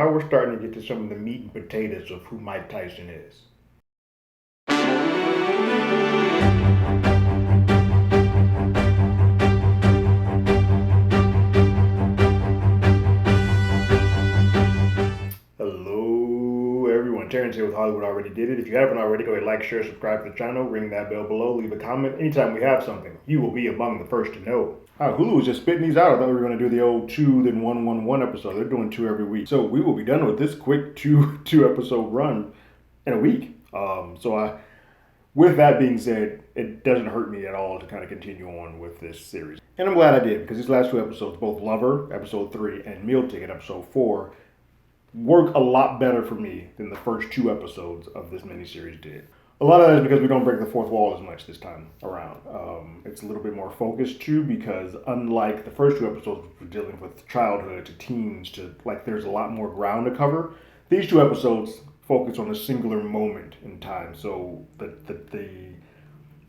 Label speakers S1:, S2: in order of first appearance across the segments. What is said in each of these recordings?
S1: now we're starting to get to some of the meat and potatoes of who Mike Tyson is. Hello, everyone. Terrence here with Hollywood Already Did It. If you haven't already, go ahead, like, share, subscribe to the channel, ring that bell below, leave a comment. Anytime we have something, you will be among the first to know. Hulu was just spitting these out. I thought we were going to do the old 2, then 1, 1, 1 episode. They're doing 2 every week. So we will be done with this quick two episode run in a week. With that being said, it doesn't hurt me at all to kind of continue on with this series. And I'm glad I did, because these last 2 episodes, both Lover, episode 3, and Meal Ticket, episode 4, work a lot better for me than the first 2 episodes of this miniseries did. A lot of that is because we don't break the fourth wall as much this time around. It's a little bit more focused too, because unlike the first 2 episodes, we're dealing with childhood to teens to there's a lot more ground to cover. These 2 episodes focus on a singular moment in time, so the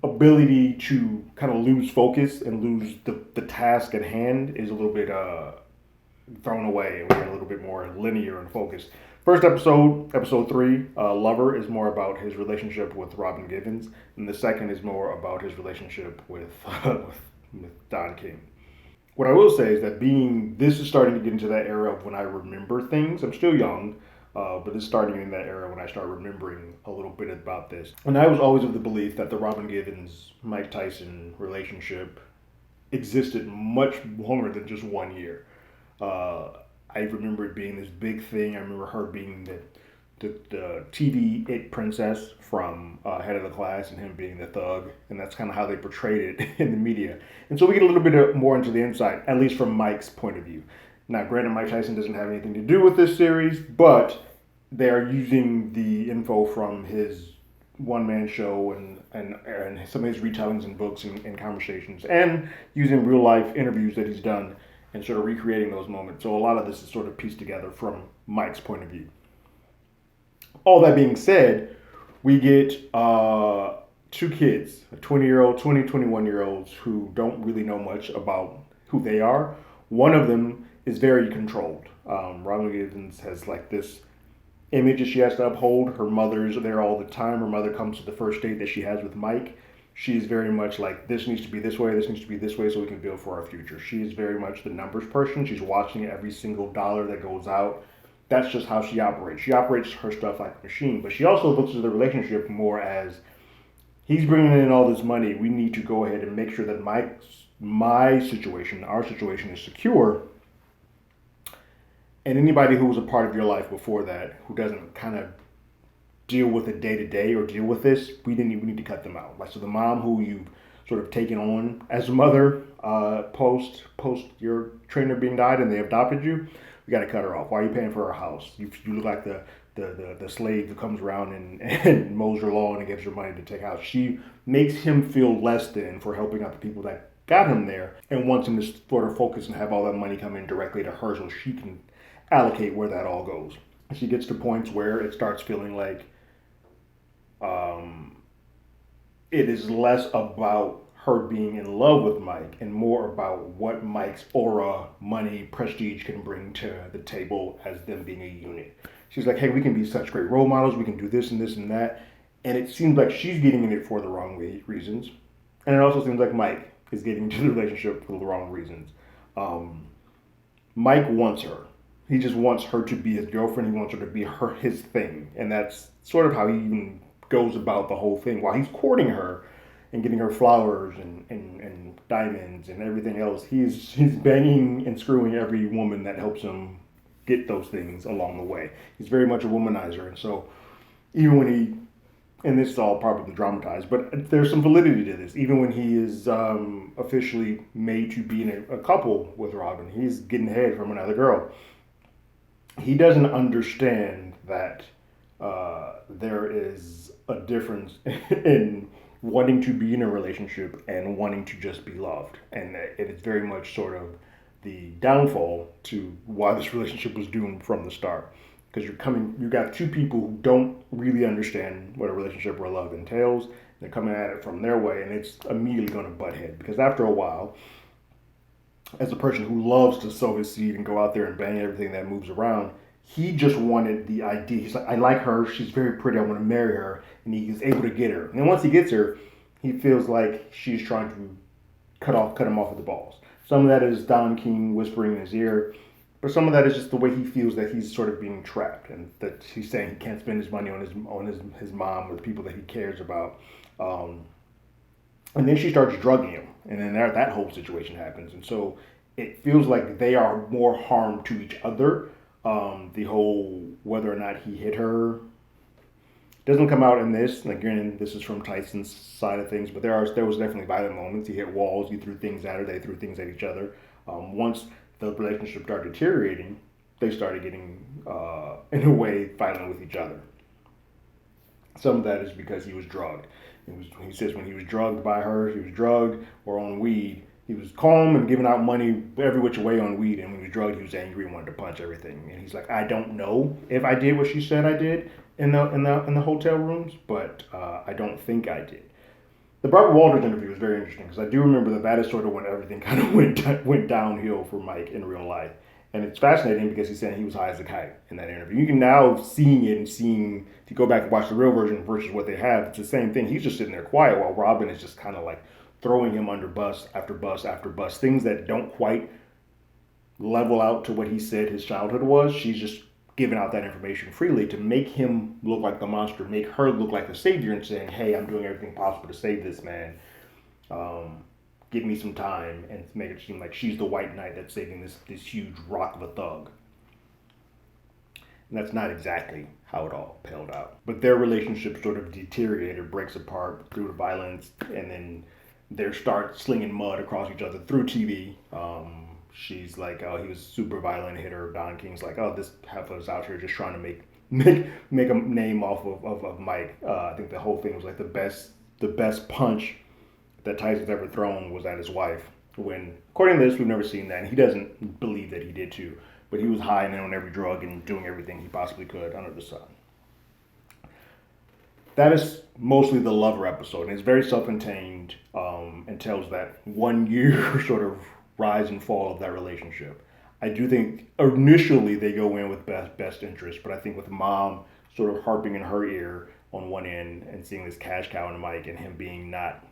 S1: ability to kind of lose focus and lose the task at hand is a little bit thrown away, and we're a little bit more linear and focused. First episode, episode 3, Lover, is more about his relationship with Robin Givens, and the second is more about his relationship with Don King. What I will say is that this is starting to get into that era of when I remember things. I'm still young, but it's starting in that era when I start remembering a little bit about this. And I was always of the belief that the Robin Givens, Mike Tyson relationship existed much longer than just 1 year. I remember it being this big thing. I remember her being the TV it princess from Head of the Class, and him being the thug, and that's kind of how they portrayed it in the media. And so we get a little bit more into the insight, at least from Mike's point of view. Now, granted, Mike Tyson doesn't have anything to do with this series, but they are using the info from his one-man show and some of his retellings and books and conversations, and using real-life interviews that he's done and sort of recreating those moments. So a lot of this is sort of pieced together from Mike's point of view. All that being said, we get 2 kids, a 20-year-old, 21-year-olds who don't really know much about who they are. One of them is very controlled. Robin Givens has this image that she has to uphold. Her mother's there all the time. Her mother comes to the first date that she has with Mike. She's very much like, this needs to be this way, this needs to be this way, so we can build for our future. She is very much the numbers person. She's watching every single dollar that goes out. That's just how she operates. She operates her stuff like a machine, but she also looks at the relationship more as, he's bringing in all this money. We need to go ahead and make sure that my situation, our situation, is secure. And anybody who was a part of your life before that, who doesn't kind of deal with it day to day or deal with this, we need to cut them out. So the mom who you've sort of taken on as a mother post your trainer being died and they adopted you, we got to cut her off. Why are you paying for her house? You look like the slave who comes around and mows your lawn and gives her money to take out. She makes him feel less than for helping out the people that got him there, and wants him to sort of focus and have all that money come in directly to her so she can allocate where that all goes. She gets to points where it starts feeling like it is less about her being in love with Mike and more about what Mike's aura, money, prestige can bring to the table as them being a unit. She's like, hey, we can be such great role models. We can do this and this and that. And it seems like she's getting in it for the wrong reasons. And it also seems like Mike is getting into the relationship for the wrong reasons. Mike wants her. He just wants her to be his girlfriend. He wants her to be his thing. And that's sort of how he even goes about the whole thing. While he's courting her and getting her flowers and diamonds and everything else, he's banging and screwing every woman that helps him get those things along the way. He's very much a womanizer. And so even when and this is all probably dramatized, but there's some validity to this. Even when he is officially made to be in a couple with Robin, he's getting head from another girl. He doesn't understand that there is a difference in wanting to be in a relationship and wanting to just be loved. And it is very much sort of the downfall to why this relationship was doomed from the start. Because you got 2 people who don't really understand what a relationship or love entails. They're coming at it from their way, and it's immediately going to butt head. Because after a while, as a person who loves to sow his seed and go out there and bang everything that moves around, He just wanted the idea. He's like, I like her. She's very pretty. I want to marry her. And he's able to get her. And then once he gets her, he feels like she's trying to cut him off at the balls. Some of that is Don King whispering in his ear, but some of that is just the way he feels that he's sort of being trapped, and that he's saying he can't spend his money on his mom or the people that he cares about. And then she starts drugging him, and then that whole situation happens, and so it feels like they are more harm to each other. The whole whether or not he hit her doesn't come out in this. Again, this is from Tyson's side of things, but there was definitely violent moments. He hit walls, he threw things at her, they threw things at each other. Once the relationship started deteriorating, they started getting, in a way, violent with each other. Some of that is because he was drugged. He says when he was drugged by her, he was drugged or on weed. He was calm and giving out money every which way on weed, and when he was drugged, he was angry and wanted to punch everything. And he's like, I don't know if I did what she said I did in the hotel rooms, but I don't think I did. The Barbara Walters interview was very interesting because I do remember that is sort of when everything kind of went downhill for Mike in real life. And it's fascinating because he's saying he was high as a kite in that interview. You can now seeing it and seeing, if you go back and watch the real version versus what they have, it's the same thing. He's just sitting there quiet while Robin is just kind of like throwing him under bus after bus after bus. Things that don't quite level out to what he said his childhood was. She's just giving out that information freely to make him look like the monster, make her look like the savior, and saying, hey, I'm doing everything possible to save this man. Give me some time, and make it seem like she's the white knight that's saving this huge rock of a thug. And that's not exactly how it all played out. But their relationship sort of deteriorated, breaks apart through the violence, and then they start slinging mud across each other through TV. She's like, oh, he was super violent, hit her. Don King's like, oh, this heifer's out here just trying to make a name off of Mike. I think the whole thing was like the best punch that Tyson's ever thrown was at his wife. When, according to this, we've never seen that, and he doesn't believe that he did too. But he was high and on every drug and doing everything he possibly could under the sun. That is mostly the lover episode, and it's very self-contained, and tells that 1 year sort of rise and fall of that relationship. I do think initially they go in with best interest, but I think with mom sort of harping in her ear on one end and seeing this cash cow in Mike and him being not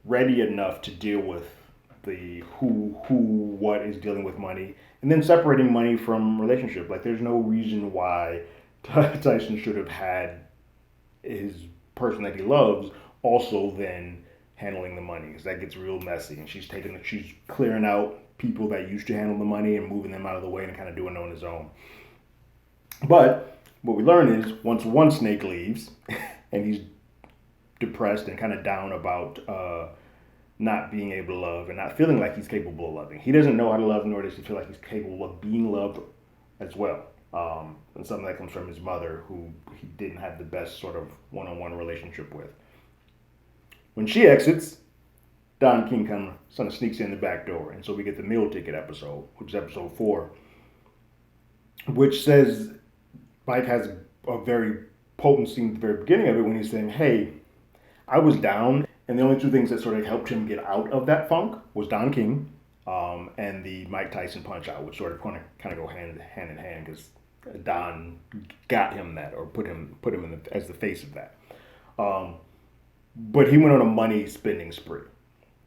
S1: ready enough to deal with the what is dealing with money, and then separating money from relationship. Like, there's no reason why Tyson should have had his person that he loves also then handling the money, because that gets real messy, and she's clearing out people that used to handle the money and moving them out of the way and kind of doing it on his own. But what we learn is once one snake leaves and he's depressed and kind of down about not being able to love and not feeling like he's capable of loving. He doesn't know how to love, nor does he feel like he's capable of being loved as well. And something that comes from his mother, who he didn't have the best sort of one-on-one relationship with. When she exits, Don King kind of sneaks in the back door. And so we get the meal ticket episode, which is episode 4, which says Mike has a very potent scene at the very beginning of it when he's saying, hey, I was down, and the only two things that sort of helped him get out of that funk was Don King and the Mike Tyson punch out, which sort of kind of go hand in hand, because Don got him that, or put him as the face of that. But he went on a money spending spree.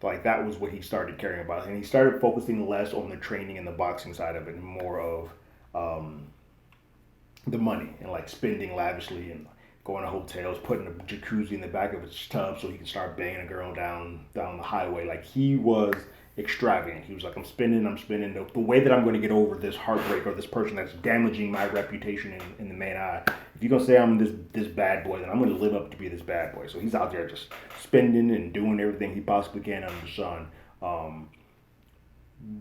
S1: Like, that was what he started caring about, and he started focusing less on the training and the boxing side of it, and more of the money, and like spending lavishly and going to hotels, putting a jacuzzi in the back of his tub so he can start banging a girl down the highway. Like, he was extravagant. He was like, I'm spending the way that I'm going to get over this heartbreak or this person that's damaging my reputation in the main eye. If you're going to say I'm this bad boy, then I'm going to live up to be this bad boy. So he's out there just spending and doing everything he possibly can under the sun.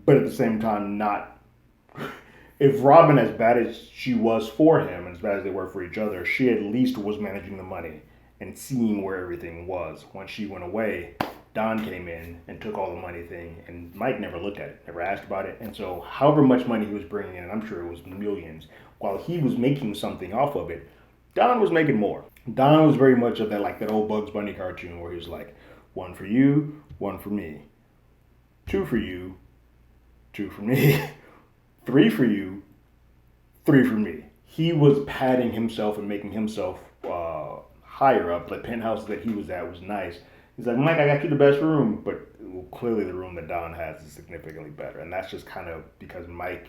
S1: But at the same time, not... If Robin, as bad as she was for him, and as bad as they were for each other, she at least was managing the money and seeing where everything was. Once she went away, Don came in and took all the money thing, and Mike never looked at it, never asked about it. And so however much money he was bringing in, and I'm sure it was millions, while he was making something off of it, Don was making more. Don was very much of that, like that old Bugs Bunny cartoon where he was like, 1 for you, 1 for me. 2 for you, 2 for me. 3 for you, three for me. He was padding himself and making himself higher up. The penthouse that he was at was nice. He's like, Mike, I got you the best room, but well, clearly the room that Don has is significantly better, and that's just kind of because Mike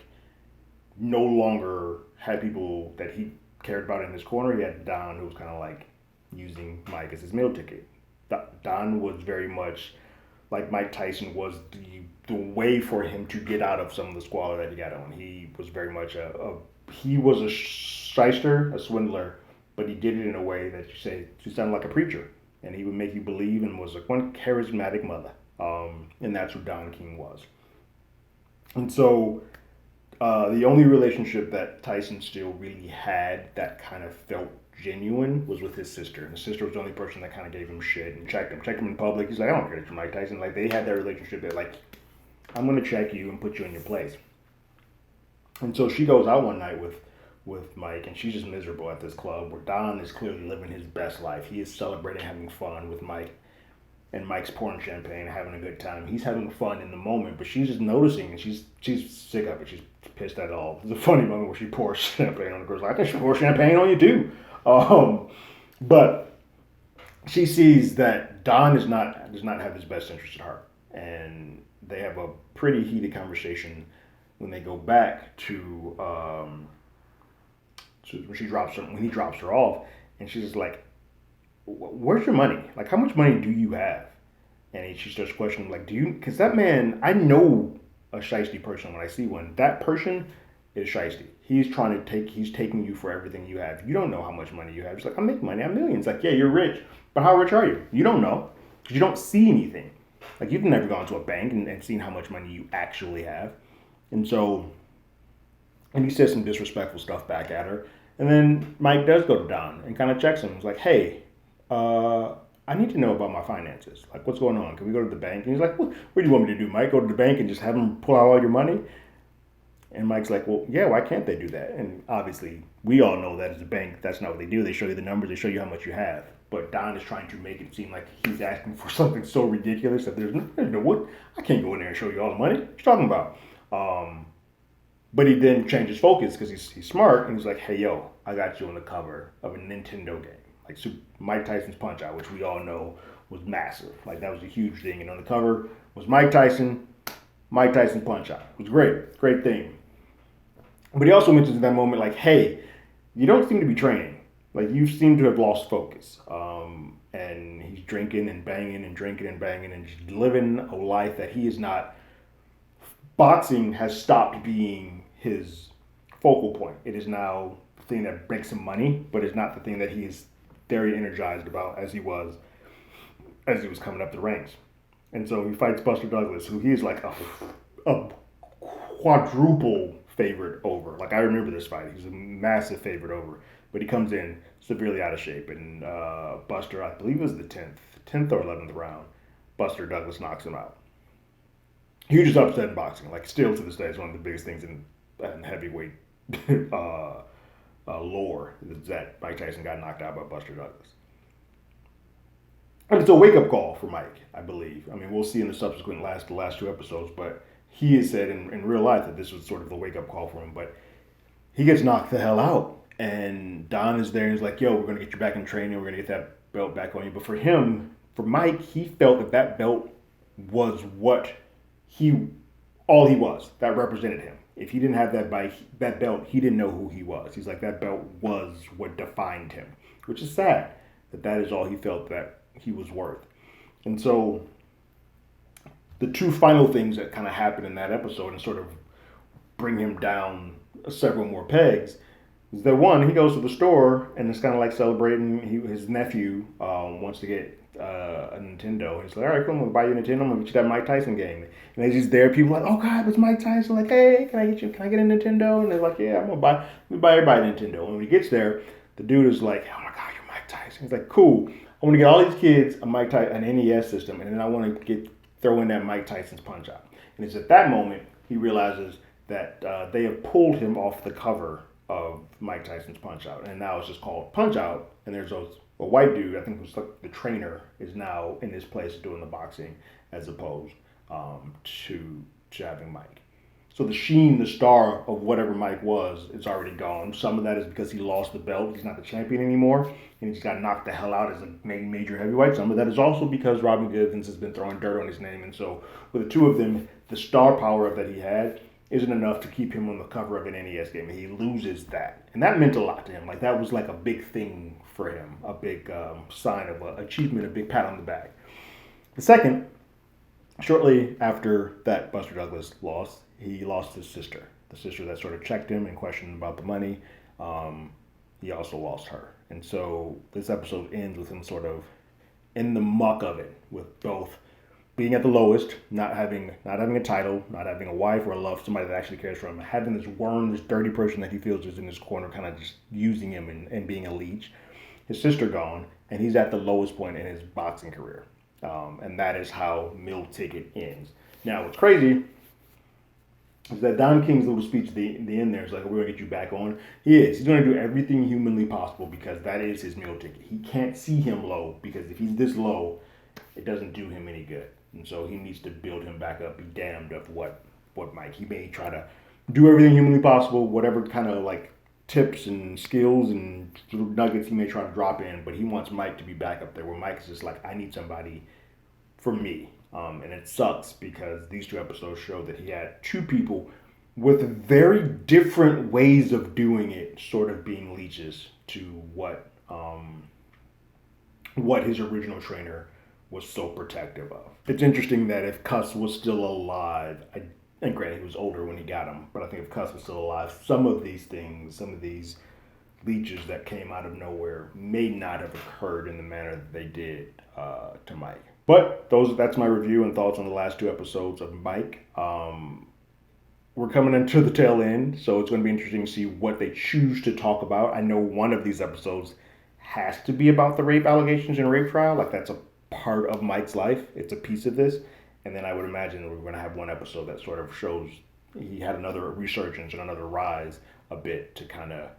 S1: no longer had people that he cared about in his corner. He had Don, who was kind of like using Mike as his meal ticket. Don was very much like Mike Tyson was the way for him to get out of some of the squalor that he got on. He was very much he was a shyster, a swindler, but he did it in a way that you sounded like a preacher, and he would make you believe, and was like one charismatic mother. And that's who Don King was. And so the only relationship that Tyson still really had that kind of felt genuine was with his sister. And his sister was the only person that kind of gave him shit and checked him in public. He's like, I don't care that you're Mike Tyson. Like, they had that relationship that, like, I'm going to check you and put you in your place. And so she goes out one night with Mike, and she's just miserable at this club where Don is clearly living his best life. He is celebrating, having fun with Mike. And Mike's pouring champagne, having a good time. He's having fun in the moment, but she's just noticing, and she's sick of it. She's pissed at it all. There's a funny moment where she pours champagne on the girl's like, I think she pour champagne on you too. But she sees that Don does not have his best interest at heart, and they have a pretty heated conversation when they go back to when he drops her off, and she's just like, where's your money? Like, how much money do you have? And she starts questioning, like, because that man, I know a shiesty person when I see one. That person is shiesty. He's taking you for everything you have. You don't know how much money you have. He's like, I'm making money. I'm millions. Like, yeah, you're rich. But how rich are you? You don't know. Because you don't see anything. Like, you've never gone to a bank and seen how much money you actually have. And he says some disrespectful stuff back at her. And then Mike does go to Don and kind of checks him. He's like, hey, I need to know about my finances. Like, what's going on? Can we go to the bank? And he's like, what do you want me to do, Mike? Go to the bank and just have them pull out all your money? And Mike's like, well, yeah, why can't they do that? And obviously, we all know that as a bank, that's not what they do. They show you the numbers. They show you how much you have. But Don is trying to make it seem like he's asking for something so ridiculous that there's no what? I can't go in there and show you all the money. What you talking about? But he then changes focus because he's smart, and he's like, hey, yo, I got you on the cover of a Nintendo game. Like Mike Tyson's Punch-Out, which we all know was massive. Like, that was a huge thing. And on the cover was Mike Tyson's Punch-Out. It was great thing. But he also mentions in that moment, like, hey, you don't seem to be training. Like, you seem to have lost focus. And he's drinking and banging and drinking and banging and just living a life that he is not. Boxing has stopped being his focal point. It is now the thing that makes him money, but it's not the thing that he is very energized about as he was coming up the ranks. And so he fights Buster Douglas, who he's like a quadruple favorite over. Like, I remember this fight. He's a massive favorite over. But he comes in severely out of shape. And Buster, I believe it was the 10th or 11th round, Buster Douglas knocks him out. Hugest upset in boxing. Like, still to this day, it's one of the biggest things in heavyweight lore is that Mike Tyson got knocked out by Buster Douglas. And it's a wake-up call for Mike, I believe. I mean, we'll see in the subsequent the last two episodes, but he has said in real life that this was sort of the wake-up call for him. But he gets knocked the hell out, and Don is there, and he's like, yo, we're going to get you back in training, we're going to get that belt back on you. But for Mike, he felt that belt was what all he was. That represented him. If he didn't have that belt, he didn't know who he was. He's like, that belt was what defined him, which is sad that is all he felt that he was worth. And so the two final things that kind of happen in that episode and sort of bring him down several more pegs is that, one, he goes to the store and it's kind of like celebrating. His nephew wants to get a Nintendo. He's like, all right, cool, I'm going to buy you a Nintendo. I'm going to get you that Mike Tyson game. And as he's there, people are like, oh, God, it's Mike Tyson. Like, hey, can I get a Nintendo? And they're like, yeah, I'm going to buy everybody a Nintendo. And when he gets there, the dude is like, oh, my God, you're Mike Tyson. He's like, cool. I want to get all these kids an NES system, and then I want to throw in that Mike Tyson's Punch-Out. And it's at that moment he realizes that they have pulled him off the cover of Mike Tyson's Punch-Out, and now it's just called Punch-Out. And there's a white dude, I think who's the trainer, is now in this place doing the boxing as opposed to having Mike. So the sheen, the star of whatever Mike was, is already gone. Some of that is because he lost the belt. He's not the champion anymore, and he's got knocked the hell out as a major heavyweight. Some of that is also because Robin Givens has been throwing dirt on his name, and so with the two of them, the star power that he had isn't enough to keep him on the cover of an NES game. And he loses that, and that meant a lot to him. Like that was like a big thing for him, a big sign of achievement, a big pat on the back. The second, shortly after that Buster Douglas lost, he lost his sister. The sister that sort of checked him and questioned about the money. He also lost her. And so this episode ends with him sort of in the muck of it, with both being at the lowest, not having a title, not having a wife or a love, somebody that actually cares for him, having this worm, this dirty person that he feels is in his corner, kind of just using him and being a leech. His sister gone, and he's at the lowest point in his boxing career. And that is how Mill Ticket ends. Now, what's crazy is that Don King's little speech at the end there is like, we're going to get you back on. He is. He's going to do everything humanly possible because that is his meal ticket. He can't see him low because if he's this low, it doesn't do him any good. And so he needs to build him back up, be damned of what Mike. He may try to do everything humanly possible, whatever kind of like tips and skills and little nuggets he may try to drop in, but he wants Mike to be back up there where Mike is just like, I need somebody for me. And it sucks because these two episodes show that he had two people with very different ways of doing it, sort of being leeches to what his original trainer was so protective of. It's interesting that if Cuss was still alive, and granted he was older when he got him, but I think if Cuss was still alive, some of these things, some of these leeches that came out of nowhere may not have occurred in the manner that they did to Mike. But that's my review and thoughts on the last two episodes of Mike. We're coming into the tail end, so it's going to be interesting to see what they choose to talk about. I know one of these episodes has to be about the rape allegations and rape trial. Like that's a part of Mike's life. It's a piece of this. And then I would imagine we're going to have one episode that sort of shows he had another resurgence and another rise a bit to kind of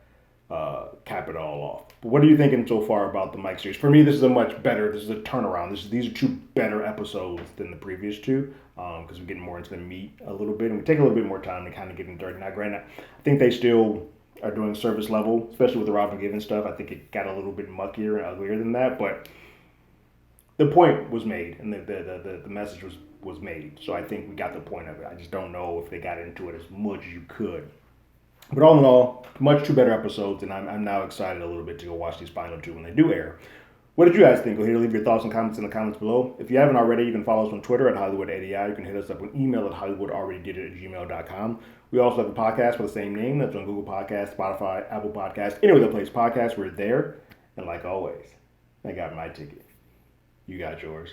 S1: cap it all off. But what are you thinking so far about the Mike series? For me, this is a turnaround. These are two better episodes than the previous two because we're getting more into the meat a little bit, and we take a little bit more time to kind of get into dirty. Now, granted, I think they still are doing service level, especially with the Robin Givens stuff. I think it got a little bit muckier and uglier than that, but the point was made, and the message was made. So I think we got the point of it. I just don't know if they got into it as much as you could. But all in all, much two better episodes, and I'm now excited a little bit to go watch these final two when they do air. What did you guys think? Go ahead and leave your thoughts and comments in the comments below. If you haven't already, you can follow us on Twitter at HollywoodADI. You can hit us up on email at HollywoodAlreadyDidIt@gmail.com. We also have a podcast with the same name. That's on Google Podcasts, Spotify, Apple Podcasts, anywhere that plays podcasts. We're there. And like always, I got my ticket. You got yours.